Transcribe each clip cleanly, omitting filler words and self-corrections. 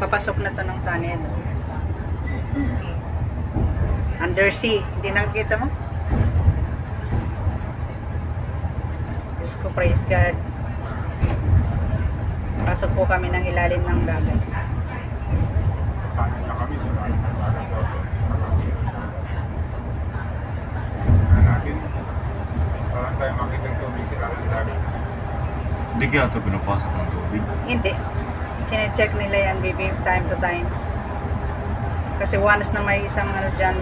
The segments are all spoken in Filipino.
Papasok na to ng tunnel. Undersea. Hindi nakikita mo? Diyos ko, praise God. Pasok po kami ng ilalim ng dagat. Paano na kami sa natin? Parang tayo makita ng tubig sila ng dagat. Hindi kaya ito pinapasok ng tubig. Hindi. Chine-check nila yan, baby, time to time. Kasi once na may isang ano dyan,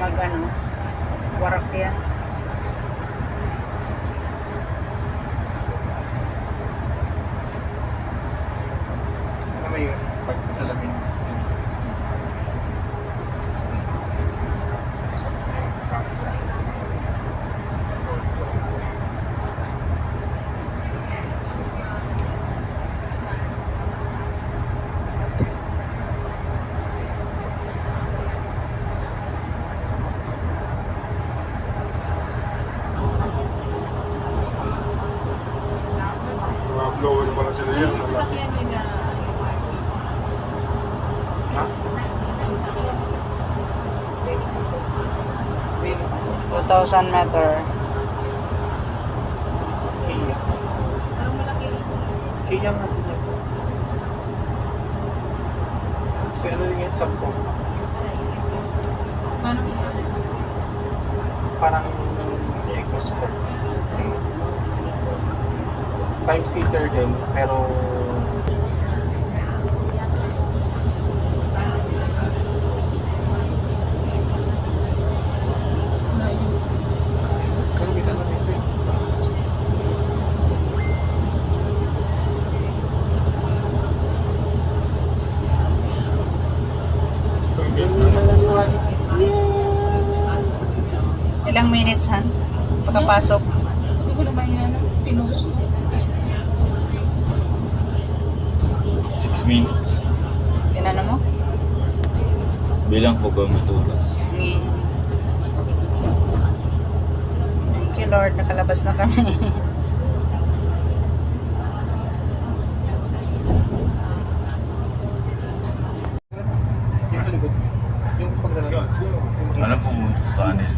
warak yan. Ano may pagsalamin? Blower pala sila yan. Sasakyan nila. Ha? 2,000 meter. Kaya. Parang malaki. Kaya nga din yan. Kasi ano yung heads up ko? Paano Parang EcoSport. 5-seater din, pero Ilang minutes, Han? Pagkapasok? Hindi ko naman yan pinost. 6 minutes. Tinano mo? Bilang ko gamitulas. Thank you, Lord. Nakalabas na kami. dito likod. Yung pagdala. Ano po mo sa tunnel?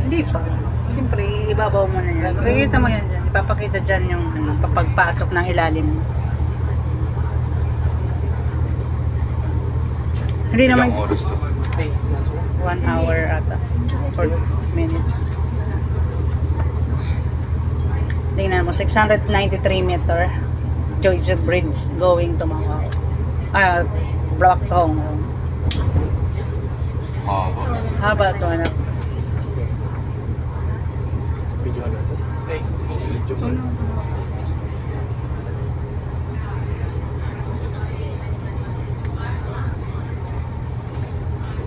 Hindi pa. Siyempre, ibabaw mo na yan. Makikita mo yan dyan. Ipapakita dyan yung pagpasok ng ilalim. Hindi naman Ilang oras to? 1 hour ata. 4 minutes. Tingnan mo, 693 meter. Georgia Bridge going to Macau. Block to Hong Kong. Haba to, anak. Video na ito. Hey, video mo.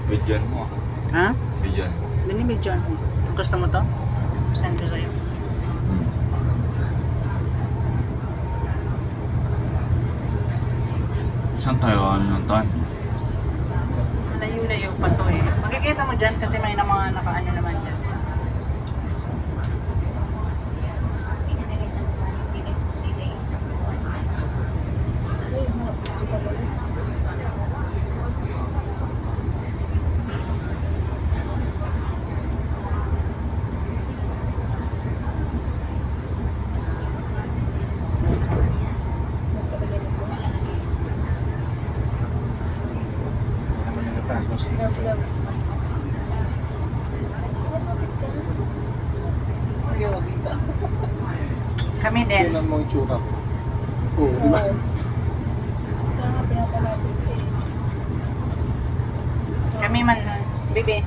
Bidyan mo. Ha? Bidyan mo. Binibidyoan mo. Gusto mo to? Send ko sa'yo. Saan tayo ng tunnel? Layo-layo pa to eh. Makikita mo dyan kasi may na mga nakaano naman dyan. Ayaw, kita. Kami din. Yun ang mga itsura ko. Oo, di ba? Kami man, bibi.